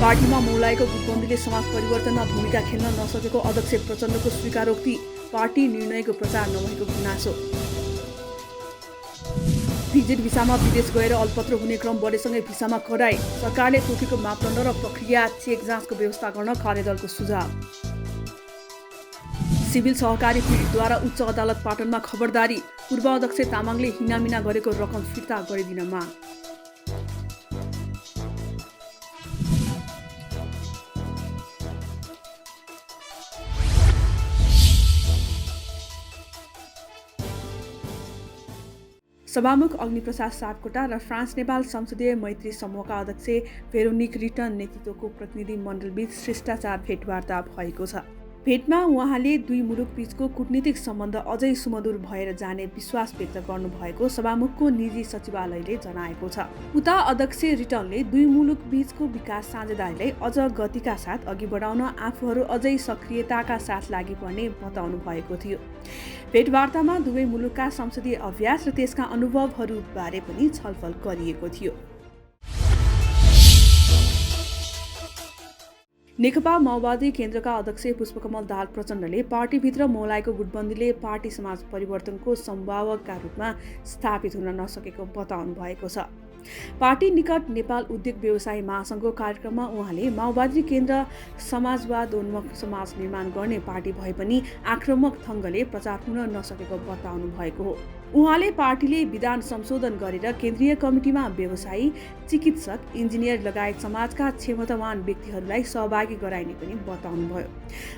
पार्टीमा मौलाएको गुटबन्दीले समाज परिवर्तनमा भूमिका खेल्न नसकेको अध्यक्ष प्रचण्डको स्वीकारोक्ति, पार्टी निर्णयको प्रचार नभएको गुनासो। भिजिट भिसामा विदेश गएर अल्पत्र हुने क्रम बढेसँगै भिसामा कडाई, सरकारले तोकेको मापदण्ड र प्रक्रिया चेक जाँचको व्यवस्था गर्न कार्यदलको सुझाव। सिभिल सहकारी पीडितद्वारा उच्च अदालत पाटनमा खबरदारी, पूर्व अध्यक्ष तामाङले हिनामिना गरेको रकम फिर्ता गरिदिन माग। सभामुख अग्निप्रसाद सापकोटा र फ्रान्स नेपाल संसदीय मैत्री समूहका अध्यक्ष भेरोनिक रिटन नेतृत्वको प्रतिनिधि मण्डलबीच शिष्टाचार भेटवार्ता भएको छ। भेटमा उहाँले दुई मुलुकबीचको कूटनीतिक सम्बन्ध अझै सुमधुर भएर जाने विश्वास व्यक्त गर्नुभएको सभामुखको निजी सचिवालयले जनाएको छ। उता अध्यक्ष रिटनले दुई मुलुकबीचको विकास साझेदारीलाई अझ गतिका साथ अघि बढाउन आफूहरू अझै सक्रियताका साथ लागि पर्ने बताउनु भएको थियो। भेटवार्तामा दुवै मुलुकका संसदीय अभ्यास र त्यसका अनुभवहरूबारे पनि छलफल गरिएको थियो। नेकपा माओवादी केन्द्रका अध्यक्ष पुष्पकमल दाहाल प्रचण्डले पार्टीभित्र मौलाएको गुटबन्दीले पार्टी समाज परिवर्तनको सम्भावकका रूपमा स्थापित हुन नसकेको बताउनु भएको छ। पार्टी निकट नेपाल उद्योग व्यवसायी महासङ्घको कार्यक्रममा उहाँले माओवादी केन्द्र समाजवादोन्मुख समाज निर्माण गर्ने पार्टी भए पनि आक्रामक ढङ्गले प्रचार हुन नसकेको बताउनु भएको हो। उहाँले पार्टीले विधान संशोधन गरेर केन्द्रीय कमिटीमा व्यवसायी, चिकित्सक, इन्जिनियर लगायत समाजका क्षमतावान व्यक्तिहरूलाई सहभागी गराइने पनि बताउनुभयो।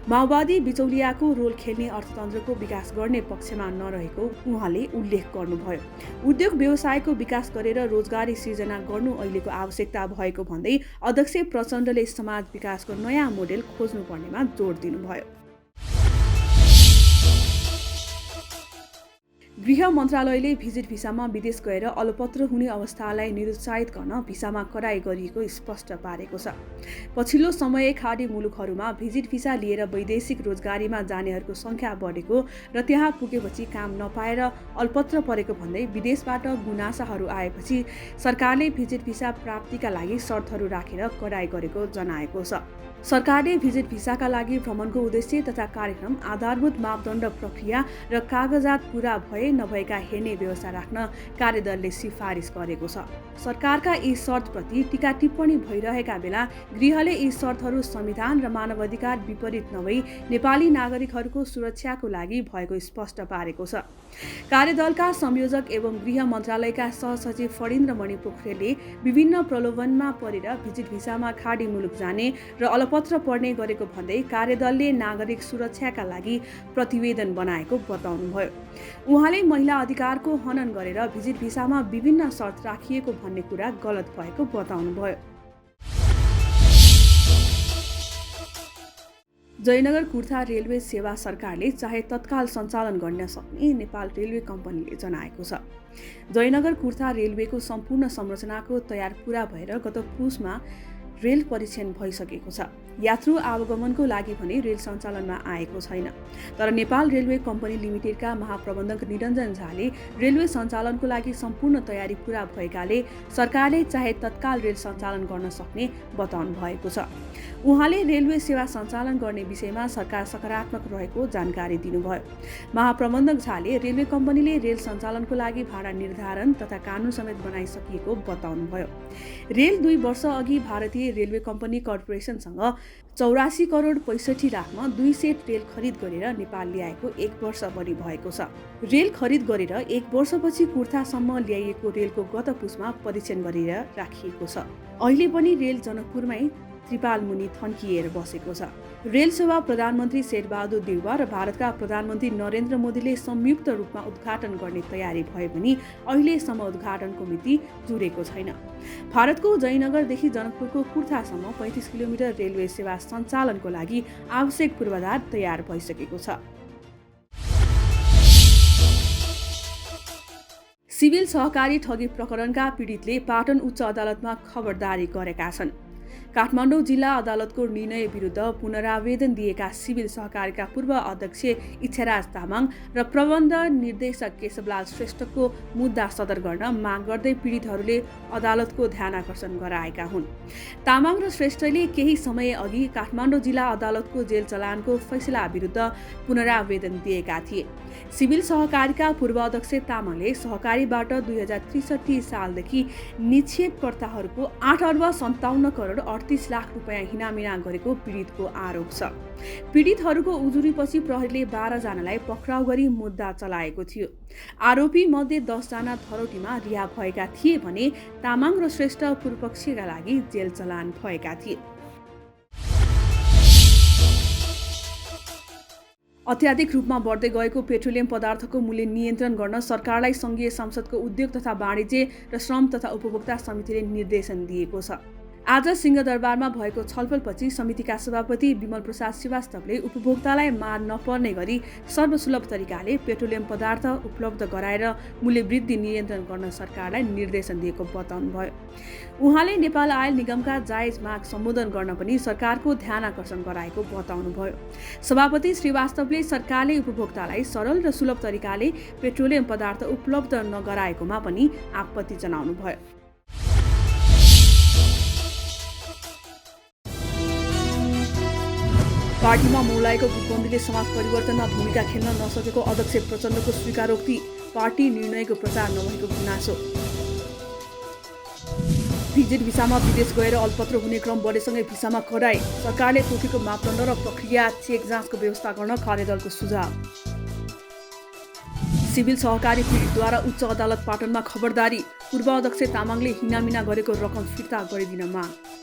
माओवादी बिचौलियाको रोल खेल्ने अर्थतन्त्रको विकास गर्ने पक्षमा नरहेको उहाँले उल्लेख गर्नुभयो। उद्योग व्यवसायको विकास गरेर रोजगारी सिर्जना गर्नु अहिलेको आवश्यकता भएको भन्दै अध्यक्ष प्रचण्डले समाज विकासको नयाँ मोडेल खोज्नुपर्नेमा जोड दिनुभयो। गृह मन्त्रालयले भिजिट भिसामा विदेश गएर अलपत्र हुने अवस्थालाई निरुत्साहित गर्न भिसामा कडाई गरिएको स्पष्ट पारेको छ। पछिल्लो समय खाडी मुलुकहरूमा भिजिट भिसा लिएर वैदेशिक रोजगारीमा जानेहरूको सङ्ख्या बढेको र त्यहाँ पुगेपछि काम नपाएर अल्पत्र परेको भन्दै विदेशबाट गुनासाहरू आएपछि सरकारले भिजिट भिसा प्राप्तिका लागि शर्तहरू राखेर कडाई गरेको जनाएको छ। सरकारले भिजिट भिसाका लागि भ्रमणको उद्देश्य तथा कार्यक्रम, आधारभूत मापदण्ड, प्रक्रिया र कागजात पूरा भए नभएका हेर्ने व्यवस्था राख्न कार्यदलले सिफारिस गरेको छ। सरकारका यी शर्तप्रति टीका टिप्पणी भइरहेका बेला गृहले यी शर्तहरू संविधान र मानवाधिकार विपरीत नभई नेपाली नागरिकहरूको सुरक्षाको लागि भएको स्पष्ट पारेको छ। कार्यदलका संयोजक एवं गृह मन्त्रालयका सहसचिव फणीन्द्रमणि पोखरेलले विभिन्न प्रलोभनमा परेर भिजिट भिसामा खाडी मुलुक जाने र अलपत्र पर्ने गरेको भन्दै कार्यदलले नागरिक सुरक्षाका लागि प्रतिवेदन बनाएको बताउनुभयो। उहाँले महिला अधिकारको हनन गरेर भिजिट भिसामा विभिन्न शर्त राखिएको भन्ने कुरा गलत भएको बताउनुभयो। जयनगर कुर्था रेलवे सेवा सरकारले चाहे तत्काल सञ्चालन गर्न सक्ने नेपाल रेलवे कम्पनीले जनाएको छ। जयनगर कुर्था रेलवेको सम्पूर्ण संरचनाको तयार पूरा भएर गत पुसमा रेल परीक्षण भइसकेको छ। यात्रु आवागमनको लागि भने रेल सञ्चालनमा आएको छैन। तर नेपाल रेलवे कम्पनी लिमिटेडका महाप्रबन्धक निरञ्जन झाले रेलवे सञ्चालनको लागि सम्पूर्ण तयारी पूरा भएकाले सरकारले चाहे तत्काल रेल सञ्चालन गर्न सक्ने बताउनु भएको छ। उहाँले रेलवे सेवा सञ्चालन गर्ने विषयमा सरकार सकारात्मक रहेको जानकारी दिनुभयो। महाप्रबन्धक झाले रेलवे कम्पनीले रेल सञ्चालनको लागि भाडा निर्धारण तथा कानुन समेत बनाइसकिएको बताउनुभयो। रेल 2 वर्ष अघि भारतीय रेलवे कम्पनी कर्पोरेसनसँग 84 करोड 65 लाखमा 2 सेट रेल खरिद गरेर नेपाल ल्याएको 1 वर्ष बढी भएको छ। रेल खरिद गरेर 1 वर्षपछि कुर्थासम्म ल्याइएको रेलको गत पुसमा परीक्षण गरेर राखिएको छ। अहिले पनि रेल जनकपुरमै त्रिपाल मुनि थन्किएर बसेको छ। रेल सेवा प्रधानमन्त्री शेरबहादुर देउवा र भारतका प्रधानमन्त्री नरेन्द्र मोदीले संयुक्त रूपमा उद्घाटन गर्ने तयारी भए पनि अहिलेसम्म उद्घाटनको मिति जुरेको छैन। भारतको जयनगरदेखि जनकपुरको कुर्थासम्म 35 किलोमिटर रेलवे सेवा सञ्चालनको लागि आवश्यक पूर्वाधार तयार भइसकेको छ। सिभिल सहकारी ठगी प्रकरणका पीडितले पाटन उच्च अदालतमा खबरदारी गरेका छन्। काठमाडौँ जिल्ला अदालतको निर्णय विरुद्ध पुनरावेदन दिएका सिभिल सहकारीका पूर्व अध्यक्ष इच्छाराज तामाङ र प्रबन्ध निर्देशक केशवलाल श्रेष्ठको मुद्दा सदर गर्न माग गर्दै पीडितहरूले अदालतको ध्यान आकर्षण गराएका हुन्। तामाङ र श्रेष्ठले केही समय अघि काठमाडौँ जिल्ला अदालतको जेल चलानको फैसला विरुद्ध पुनरावेदन दिएका थिए। सिभिल सहकारीका पूर्व अध्यक्ष तामाङले सहकारीबाट 2063 सालदेखि निक्षेपकर्ताहरूको 8 अर्ब 57 करोड 38 लाख रुपियाँ हिनामिना गरेको पीडितको आरोप छ। पीडितहरूको उजुरीपछि प्रहरीले 12 जनालाई पक्राउ गरी मुद्दा चलाएको थियो। आरोपी मध्ये 10 जना थरौटीमा रिहा भएका थिए भने तामाङ र श्रेष्ठ पूर्वपक्षका लागि जेल चलान भएका थिए। अत्याधिक रूपमा बढ्दै गएको पेट्रोलियम पदार्थको मूल्य नियन्त्रण गर्न सरकारलाई सङ्घीय संसदको उद्योग तथा वाणिज्य र श्रम तथा उपभोक्ता समितिले निर्देशन दिएको छ। आज सिंहदरबारमा भएको छलफलपछि समितिका सभापति विमल प्रसाद श्रीवास्तवले उपभोक्तालाई मार नपर्ने गरी सर्वसुलभ तरिकाले पेट्रोलियम पदार्थ उपलब्ध गराएर मूल्य वृद्धि नियन्त्रण गर्न सरकारलाई निर्देशन दिएको बताउनुभयो। उहाँले नेपाल आयल निगमका जायज माग सम्बोधन गर्न पनि सरकारको ध्यान आकर्षण गराएको बताउनुभयो। सभापति श्रीवास्तवले सरकारले उपभोक्तालाई सरल र सुलभ तरिकाले पेट्रोलियम पदार्थ उपलब्ध नगराएकोमा पनि आपत्ति जनाउनुभयो। पार्टीमा मौलाएको गुटबन्दीले समाज परिवर्तनमा भूमिका खेल्न नसकेको अध्यक्ष प्रचण्डको स्वीकारोक्ति, पार्टी निर्णयको प्रचार नभएको गुनासो। भिजिट भिसामा विदेश गएर अल्पत्र हुने क्रम बढेसँगै भिसामा कडाई, सरकारले तोकेको मापदण्ड र प्रक्रिया चेक जाँचको व्यवस्था गर्न कार्यदलको सुझाव। सिभिल सहकारी पीडितद्वारा उच्च अदालत पाटनमा खबरदारी, पूर्व अध्यक्ष तामाङले हिनामिना गरेको रकम फिर्ता गरिदिन माग।